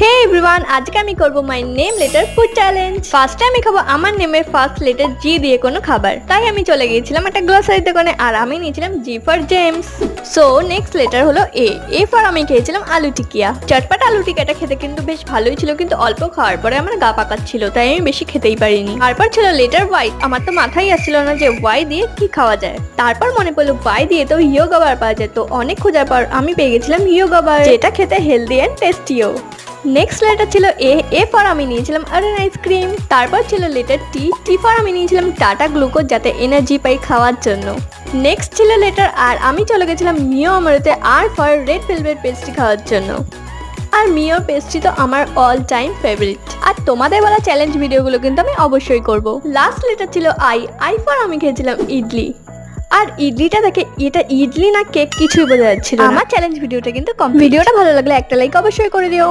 হে everyone, আজকে আমি করব my name letter food challenge. ফার্স্টে আমি খাবো আমার নেমের ফার্স্ট লেটার জি দিয়ে কোনো খাবার। তাই আমি চলে গিয়েছিলাম একটা গ্রোসারি দোকানে আর আমি নিয়েছিলাম G for James. So next letter হলো এ। এ ফর আমি খেয়েছিলাম আলু টিকিয়া। চটপট আলু টিকিয়াটা খেতে কিন্তু বেশ ভালোই ছিল, কিন্তু অল্প খাওয়ার পরে আমার গা পাকাচ্ছিল, তাই আমি বেশি খেতেই পারিনি। তারপর ছিল লেটার ওয়াই। আমার তো মাথায় আসছিল না যে ওয়াই দিয়ে কি খাওয়া যায়। তারপর মনে পড়লো ওয়াই দিয়ে তো ইয়োগা বার পাওয়া যায়, তো অনেক খোঁজার পর আমি পেয়ে গেছিলাম ইয়োগা বার, যেটা খেতে হেলদি অ্যান্ড টেস্টিও। নেক্সট লেটার ছিল এ। এ ফর আমি নিয়েছিলাম আরএন আইসক্রিম। তারপর ছিল লেটার টি। টি ফর আমি নিয়েছিলাম টাটা গ্লুকোজ, যাতে এনার্জি পাই খাওয়ার জন্য। নেক্সট ছিল লেটার আর। আমি চলে গেছিলাম মিও আমরতে আর ফর রেড ভেলভেট পেস্ট্রি খাওয়ার জন্য। আর মিওর পেস্ট্রি তো আমার অল টাইম ফেভারিট। আর তোমাদের বলা চ্যালেঞ্জ ভিডিওগুলো কিন্তু আমি অবশ্যই করব। লাস্ট লেটার ছিল আই। আই ফর আমি খেয়েছিলাম ইডলি। আর ইডলিটা দেখে এটা ইডলি না কেক কিছুই বোঝা যাচ্ছিল না। আমার চ্যালেঞ্জ ভিডিওটা কিন্তু কমপ্লিট। ভিডিওটা ভালো লাগলে একটা লাইক অবশ্যই করে দিও।